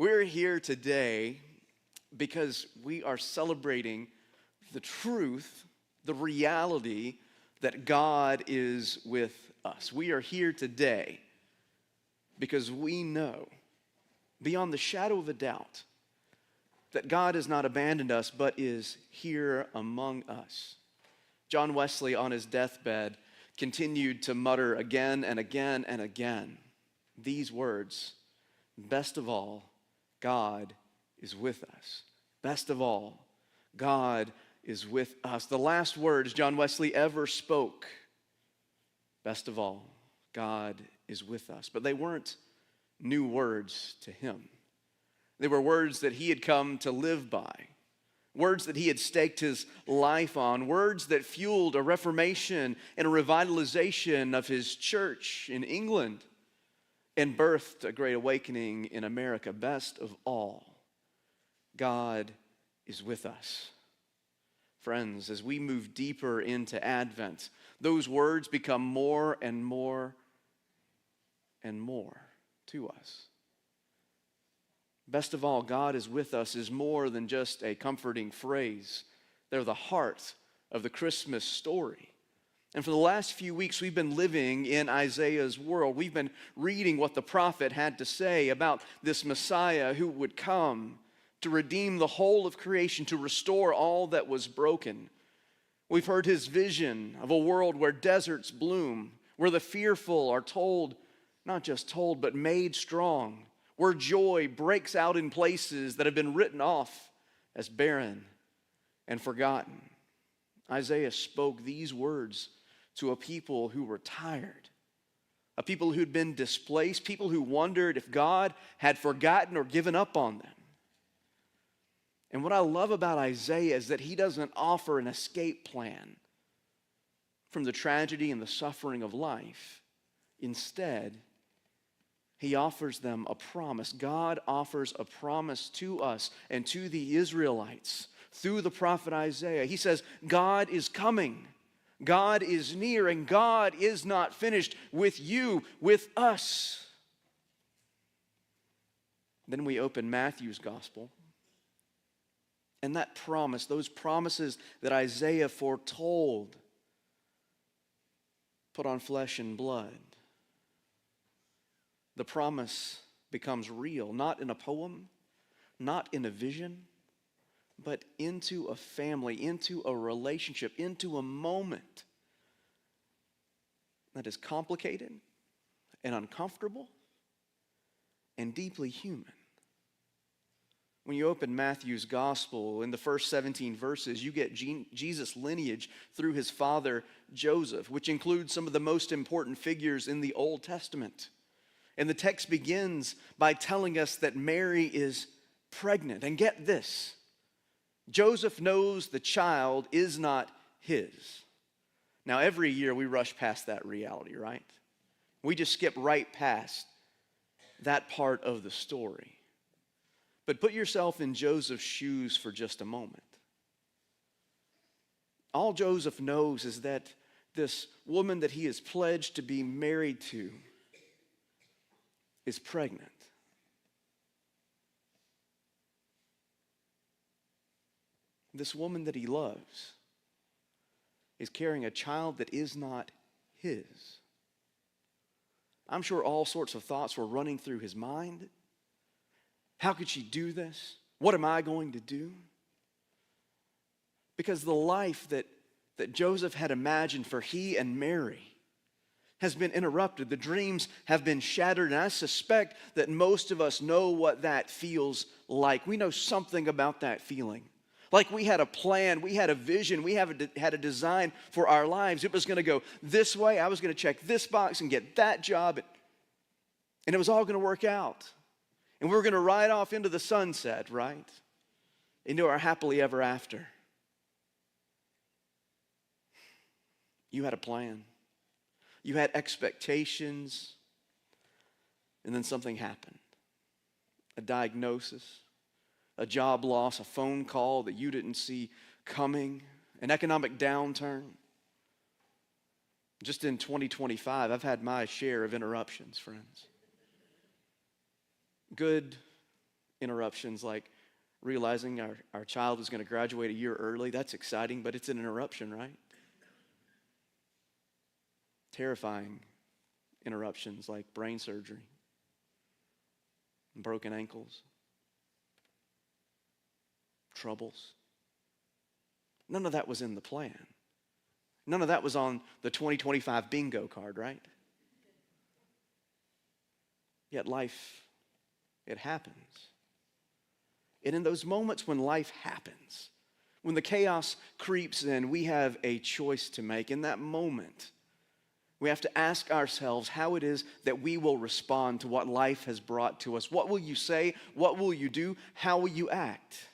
We're here today because we are celebrating the truth, the reality that God is with us. We are here today because we know, beyond the shadow of a doubt, that God has not abandoned us, but is here among us. John Wesley, on his deathbed, continued to mutter again and again and again these words: best of all, God is with us. Best of all, God is with us. The last words John Wesley ever spoke, best of all, God is with us. But they weren't new words to him. They were words that he had come to live by, words that he had staked his life on, words that fueled a reformation and a revitalization of his church in England and birthed a great awakening in America. Best of all, God is with us. Friends, as we move deeper into Advent, those words become more and more and more to us. Best of all, God is with us is more than just a comforting phrase. They're the heart of the Christmas story. And for the last few weeks, we've been living in Isaiah's world. We've been reading what the prophet had to say about this Messiah who would come to redeem the whole of creation, to restore all that was broken. We've heard his vision of a world where deserts bloom, where the fearful are told, not just told, but made strong, where joy breaks out in places that have been written off as barren and forgotten. Isaiah spoke these words to a people who were tired, a people who'd been displaced, people who wondered if God had forgotten or given up on them. And what I love about Isaiah is that he doesn't offer an escape plan from the tragedy and the suffering of life. Instead, he offers them a promise. God offers a promise to us and to the Israelites through the prophet Isaiah. He says, God is coming. God is near, and God is not finished with you, with us. Then we open Matthew's gospel. And that promise, those promises that Isaiah foretold, put on flesh and blood. The promise becomes real, not in a poem, not in a vision, but into a family, into a relationship, into a moment that is complicated and uncomfortable and deeply human. When you open Matthew's gospel, in the first 17 verses, you get Jesus' lineage through his father Joseph, which includes some of the most important figures in the Old Testament. And the text begins by telling us that Mary is pregnant. And get this, Joseph knows the child is not his. Now, every year we rush past that reality, right? We just skip right past that part of the story. But put yourself in Joseph's shoes for just a moment. All Joseph knows is that this woman that he is pledged to be married to is pregnant. This woman that he loves is carrying a child that is not his. I'm sure all sorts of thoughts were running through his mind. How could she do this? What am I going to do? Because the life that Joseph had imagined for he and Mary has been interrupted. The dreams have been shattered, and I suspect that most of us know what that feels like. We know something about that feeling. Like we had a plan, we had a vision, we had a design for our lives. It was going to go this way. I was going to check this box and get that job, and it was all going to work out. And we were going to ride off into the sunset, right? Into our happily ever after. You had a plan. You had expectations. And then something happened. A diagnosis, a job loss, a phone call that you didn't see coming, an economic downturn. Just in 2025, I've had my share of interruptions, friends. Good Interruptions like realizing our child is going to graduate a year early. That's exciting, but it's an interruption, right? Terrifying interruptions like brain surgery and broken ankles, troubles. None of that was in the plan. None of that was on the 2025 bingo card, right? Yet life, it happens. And in those moments when life happens, when the chaos creeps in, we have a choice to make. In that moment, we have to ask ourselves how it is that we will respond to what life has brought to us. What will you say? What will you do? How will you act?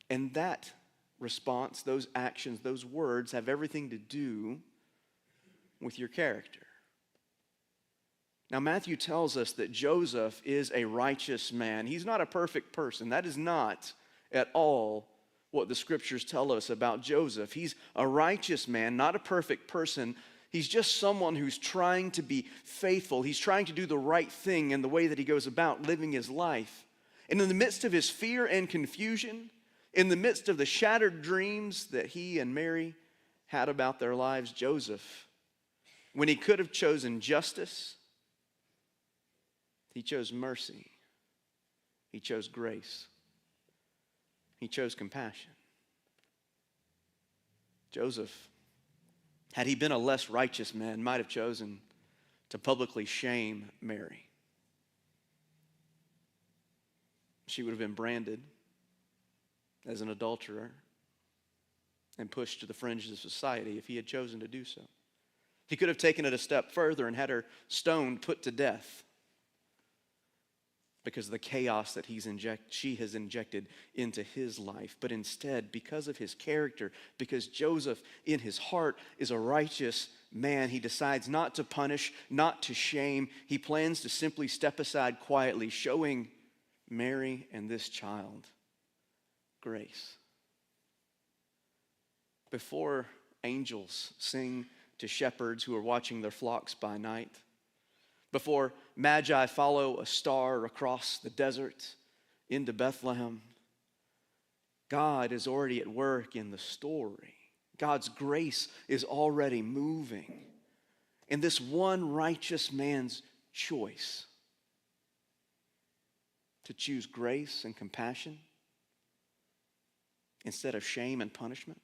And that response, those actions, those words have everything to do with your character. Now, Matthew tells us that Joseph is a righteous man. He's not a perfect person. That is not at all what the scriptures tell us about Joseph. He's a righteous man, not a perfect person. He's just someone who's trying to be faithful. He's trying to do the right thing in the way that he goes about living his life. And in the midst of his fear and confusion, in the midst of the shattered dreams that he and Mary had about their lives, Joseph, when he could have chosen justice, he chose mercy. He chose grace. He chose compassion. Joseph, had he been a less righteous man, might have chosen to publicly shame Mary. She would have been branded as an adulterer and pushed to the fringes of society if he had chosen to do so. He could have taken it a step further and had her stoned, put to death, because of the chaos that she has injected into his life. But instead, because of his character, because Joseph in his heart is a righteous man, he decides not to punish, not to shame. He plans to simply step aside quietly, showing Mary and this child grace. Before angels sing to shepherds who are watching their flocks by night, before Magi follow a star across the desert into Bethlehem, God is already at work in the story. God's grace is already moving. And this one righteous man's choice to choose grace and compassion instead of shame and punishment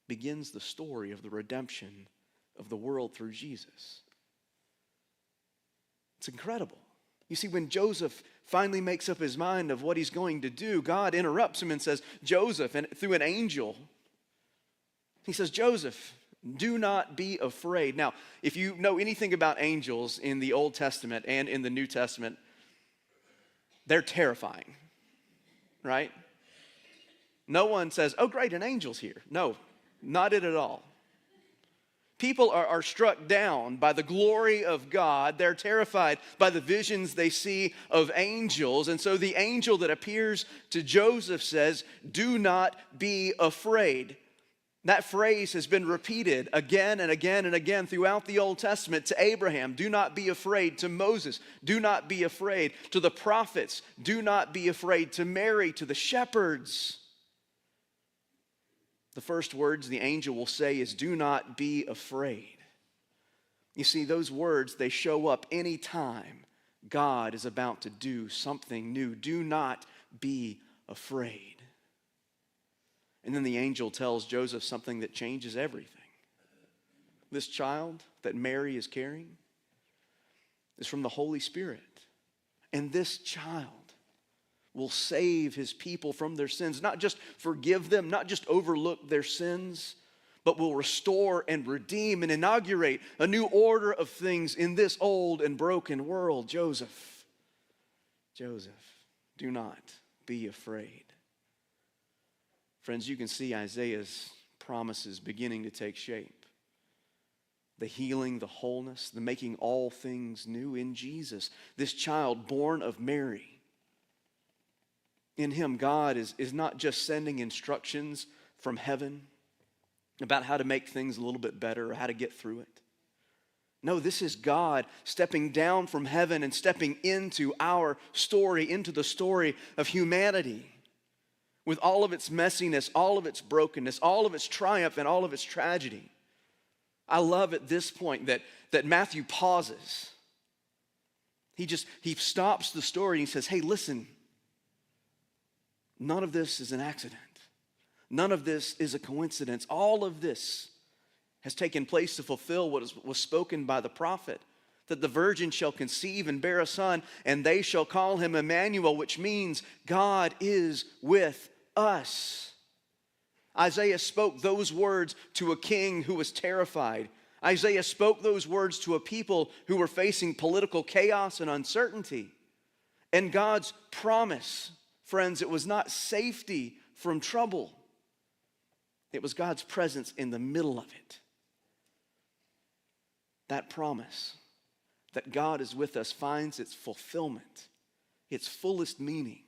begins the story of the redemption of the world through Jesus. It's incredible. You see, when Joseph finally makes up his mind of what he's going to do, God interrupts him and says, Joseph, and through an angel, he says, Joseph, do not be afraid. Now, if you know anything about angels in the Old Testament and in the New Testament, they're terrifying, right? No one says, oh, great, an angel's here. No, not it at all. People are struck down by the glory of God. They're terrified by the visions they see of angels. And so the angel that appears to Joseph says, do not be afraid. That phrase has been repeated again and again and again throughout the Old Testament. To Abraham, do not be afraid. To Moses, do not be afraid. To the prophets, do not be afraid. To Mary, to the shepherds. The first words the angel will say is, do not be afraid. You see, those words, they show up anytime God is about to do something new. Do not be afraid. And then the angel tells Joseph something that changes everything. This child that Mary is carrying is from the Holy Spirit. And this child will save his people from their sins, not just forgive them, not just overlook their sins, but will restore and redeem and inaugurate a new order of things in this old and broken world. Joseph, do not be afraid. Friends, you can see Isaiah's promises beginning to take shape. The healing, the wholeness, the making all things new in Jesus. This child born of Mary. In him, God is not just sending instructions from heaven about how to make things a little bit better or how to get through it. No, this is God stepping down from heaven and stepping into our story, into the story of humanity, with all of its messiness, all of its brokenness, all of its triumph, and all of its tragedy. I love at this point that Matthew pauses. He stops the story and he says, hey, listen, none of this is an accident. None of this is a coincidence. All of this has taken place to fulfill what was spoken by the prophet, that the virgin shall conceive and bear a son, and they shall call him Emmanuel, which means God is with us. Isaiah spoke those words to a king who was terrified. Isaiah spoke those words to a people who were facing political chaos and uncertainty. And God's promise, friends, it was not safety from trouble. It was God's presence in the middle of it. That promise that God is with us finds its fulfillment, its fullest meaning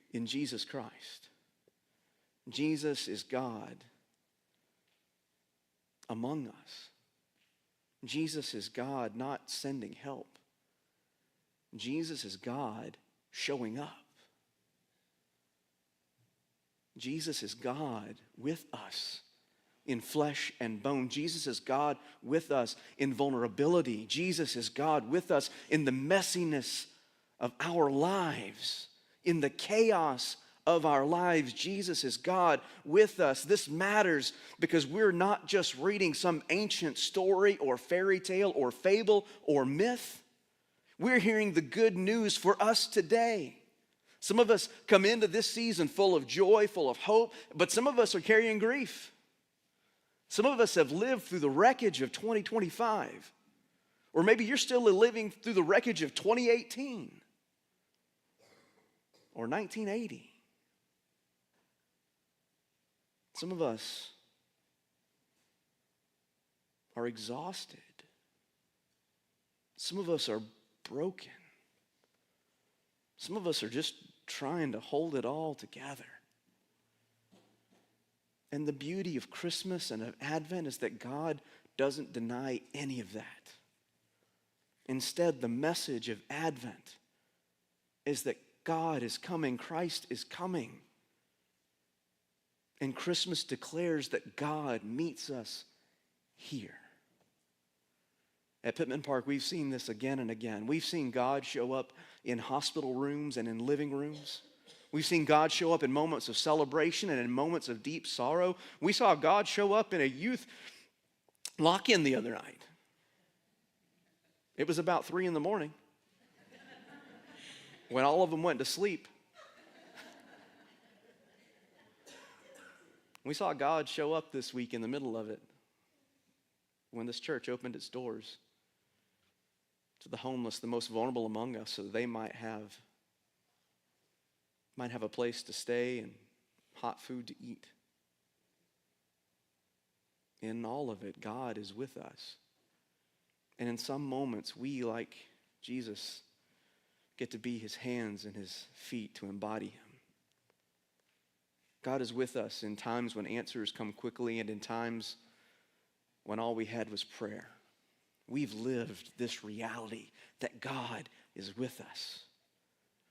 in Jesus Christ. Jesus is God among us. Jesus is God not sending help. Jesus is God showing up. Jesus is God with us in flesh and bone. Jesus is God with us in vulnerability. Jesus is God with us in the messiness of our lives, in the chaos of our lives. Jesus is God with us. This matters because we're not just reading some ancient story or fairy tale or fable or myth. We're hearing the good news for us today. Some of us come into this season full of joy, full of hope, but some of us are carrying grief. Some of us have lived through the wreckage of 2025. Or maybe you're still living through the wreckage of 2018 or 1980. Some of us are exhausted. Some of us are broken. Some of us are just trying to hold it all together. And the beauty of Christmas and of Advent is that God doesn't deny any of that. Instead, the message of Advent is that God is coming, Christ is coming. And Christmas declares that God meets us here. At Pittman Park, we've seen this again and again. We've seen God show up in hospital rooms and in living rooms. We've seen God show up in moments of celebration and in moments of deep sorrow. We saw God show up in a youth lock-in the other night. It was about 3 a.m. when all of them went to sleep. We saw God show up this week in the middle of it when this church opened its doors to the homeless, the most vulnerable among us, so that they might have a place to stay and hot food to eat. In all of it, God is with us. And in some moments, we, like Jesus, get to be his hands and his feet to embody him. God is with us in times when answers come quickly and in times when all we had was prayer. We've lived this reality that God is with us.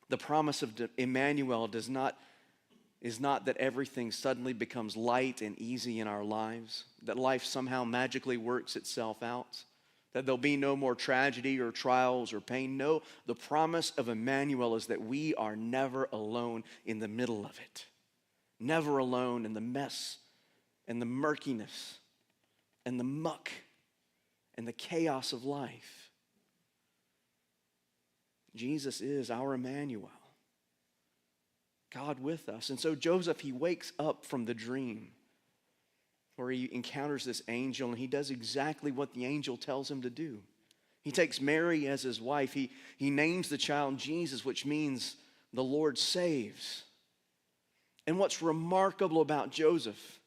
The promise of Emmanuel is not that everything suddenly becomes light and easy in our lives, that life somehow magically works itself out, that there'll be no more tragedy or trials or pain. No, the promise of Emmanuel is that we are never alone in the middle of it, never alone in the mess and the murkiness and the muck and the chaos of life. Jesus is our Emmanuel, God with us. And so Joseph, he wakes up from the dream where he encounters this angel, and he does exactly what the angel tells him to do. He takes Mary as his wife. He names the child Jesus, which means the Lord saves. And what's remarkable about Joseph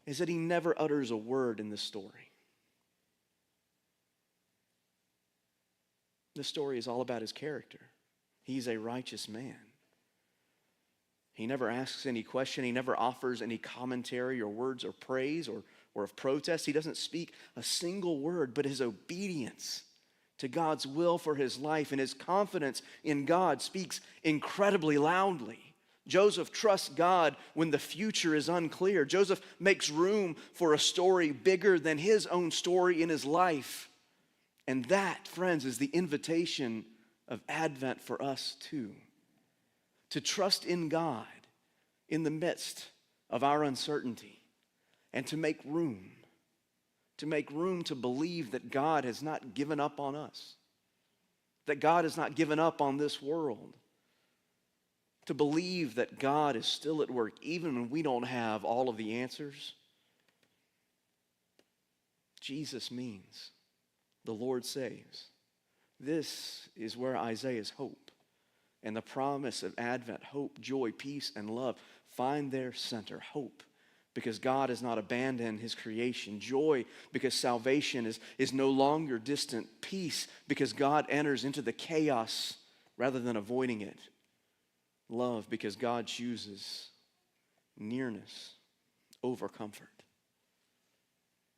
is that he never utters a word in this story. This story is all about his character. He's a righteous man. He never asks any question. He never offers any commentary or words of praise or or of protest. He doesn't speak a single word, but his obedience to God's will for his life and his confidence in God speaks incredibly loudly. Joseph trusts God when the future is unclear. Joseph makes room for a story bigger than his own story in his life. And that, friends, is the invitation of Advent for us too. To trust in God in the midst of our uncertainty and to make room to believe that God has not given up on us, that God has not given up on this world, to believe that God is still at work even when we don't have all of the answers. Jesus means the Lord saves. This is where Isaiah's hope and the promise of Advent, hope, joy, peace, and love find their center. Hope, because God has not abandoned his creation. Joy, because salvation is no longer distant. Peace, because God enters into the chaos rather than avoiding it. Love, because God chooses nearness over comfort.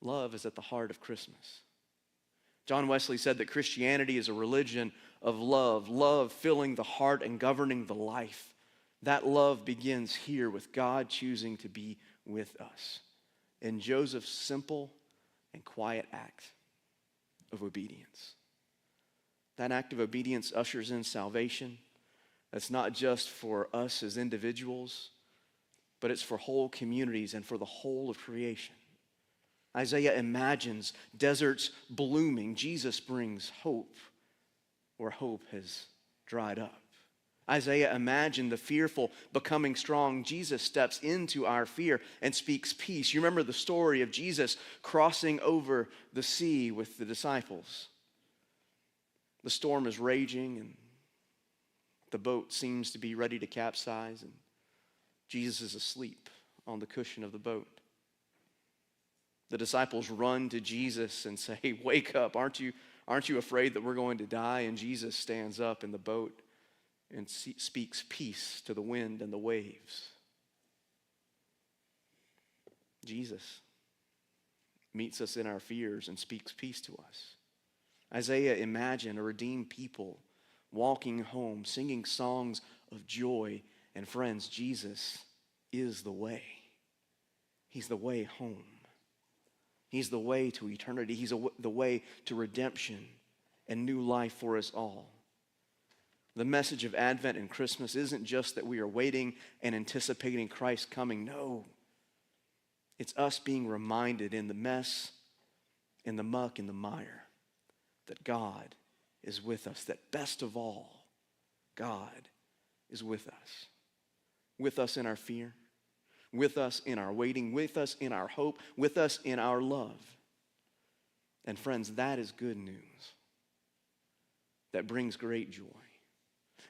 Love is at the heart of Christmas. John Wesley said that Christianity is a religion of love, love filling the heart and governing the life. That love begins here with God choosing to be with us. In Joseph's simple and quiet act of obedience. That act of obedience ushers in salvation. That's not just for us as individuals, but it's for whole communities and for the whole of creation. Isaiah imagines deserts blooming. Jesus brings hope where hope has dried up. Isaiah imagined the fearful becoming strong. Jesus steps into our fear and speaks peace. You remember the story of Jesus crossing over the sea with the disciples. The storm is raging and the boat seems to be ready to capsize, and Jesus is asleep on the cushion of the boat. The disciples run to Jesus and say, "Wake up, aren't you afraid that we're going to die?" And Jesus stands up in the boat and speaks peace to the wind and the waves. Jesus meets us in our fears and speaks peace to us. Isaiah imagined a redeemed people walking home, singing songs of joy. And friends, Jesus is the way. He's the way home. He's the way to eternity. He's the way to redemption and new life for us all. The message of Advent and Christmas isn't just that we are waiting and anticipating Christ's coming. No. It's us being reminded in the mess, in the muck, in the mire, that God is with us, that best of all, God is with us in our fear, with us in our waiting, with us in our hope, with us in our love. And friends, that is good news. That brings great joy.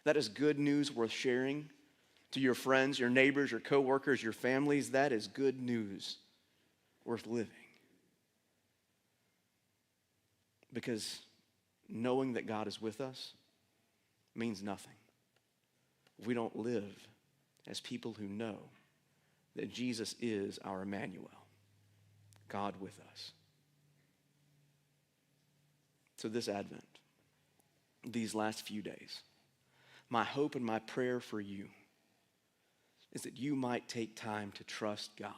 That is good news worth sharing to your friends, your neighbors, your coworkers, your families. That is good news worth living. Because knowing that God is with us means nothing if we don't live as people who know that Jesus is our Emmanuel, God with us. So this Advent, these last few days, my hope and my prayer for you is that you might take time to trust God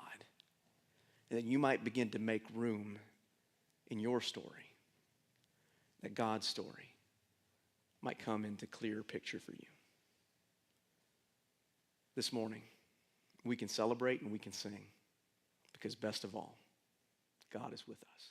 and that you might begin to make room in your story, that God's story might come into clearer picture for you. This morning, we can celebrate and we can sing because best of all, God is with us.